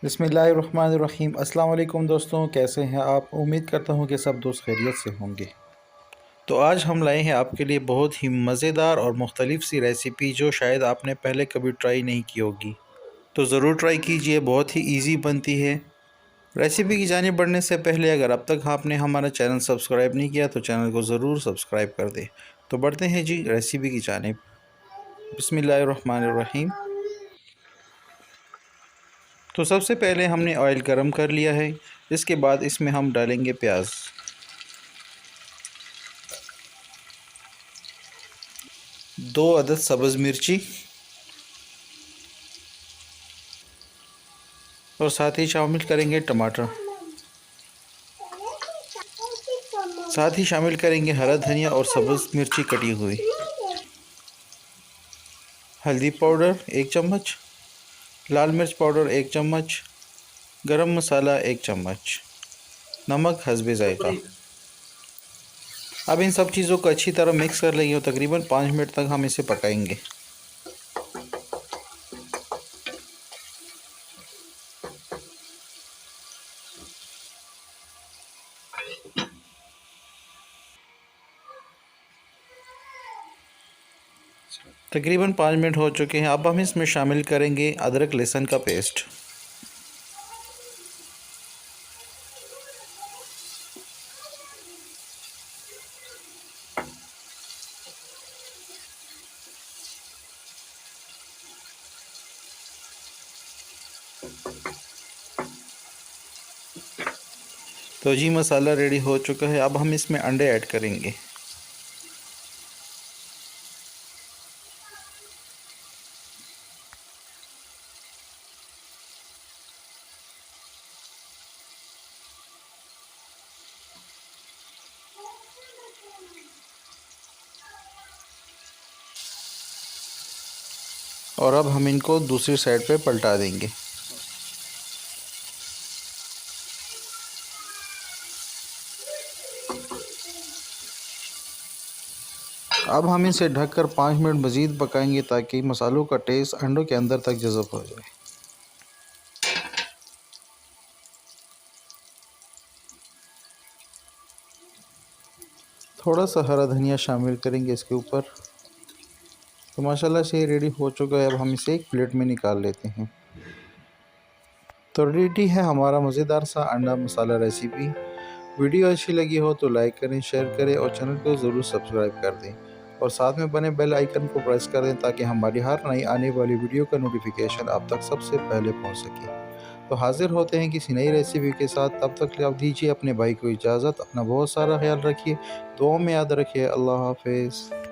बिस्मिल्लाहिर्रहमानिर्रहीम। अस्सलाम वालेकुम दोस्तों, कैसे हैं आप? उम्मीद करता हूं कि सब दोस्त खैरियत से होंगे। तो आज हम लाए हैं आपके लिए बहुत ही मज़ेदार और मुख्तलिफ सी रेसिपी जो शायद आपने पहले कभी ट्राई नहीं की होगी। तो ज़रूर ट्राई कीजिए, बहुत ही इजी बनती है। रेसिपी की जानिब बढ़ने से पहले अगर अब तक आपने हमारा चैनल सब्सक्राइब नहीं किया तो चैनल को ज़रूर सब्सक्राइब कर दें। तो बढ़ते हैं जी रेसिपी की जानिब। बिस्मिल्लाहिर्रहमानिर्रहीम। तो सबसे पहले हमने ऑयल गरम कर लिया है। इसके बाद इसमें हम डालेंगे प्याज, 2 अदद सब्ज़ मिर्ची और साथ ही शामिल करेंगे टमाटर। साथ ही शामिल करेंगे हरा धनिया और सब्ज़ मिर्ची कटी हुई। हल्दी पाउडर 1 चम्मच, लाल मिर्च पाउडर 1 चम्मच, गरम मसाला 1 चम्मच, नमक हस्बे ज़ायक़ा। अब इन सब चीज़ों को अच्छी तरह मिक्स कर लेंगे और तकरीबन 5 मिनट तक हम इसे पकाएंगे। तकरीबन 5 मिनट हो चुके हैं। अब हम इसमें शामिल करेंगे अदरक लहसुन का पेस्ट। तो जी मसाला रेडी हो चुका है। अब हम इसमें अंडे ऐड करेंगे। और अब हम इनको दूसरी साइड पे पलटा देंगे। अब हम इसे ढककर 5 मिनट मज़ीद पकाएंगे ताकि मसालों का टेस्ट अंडों के अंदर तक जज़ब हो जाए। थोड़ा सा हरा धनिया शामिल करेंगे इसके ऊपर। तो माशाल्लाह से रेडी हो चुका है। अब हम इसे एक प्लेट में निकाल लेते हैं। तो रेडी है हमारा मज़ेदार सा अंडा मसाला रेसिपी। वीडियो अच्छी लगी हो तो लाइक करें, शेयर करें और चैनल को ज़रूर सब्सक्राइब कर दें और साथ में बने बेल आइकन को प्रेस कर दें ताकि हमारी हर नई आने वाली वीडियो का नोटिफिकेशन आप तक सबसे पहले पहुंच सके। तो हाजिर होते हैं किसी नई रेसिपी के साथ। तब तक आप दीजिए अपने भाई को इजाज़त। अपना बहुत सारा ख्याल रखिए, दुआओं में याद रखिए। अल्लाह हाफिज़।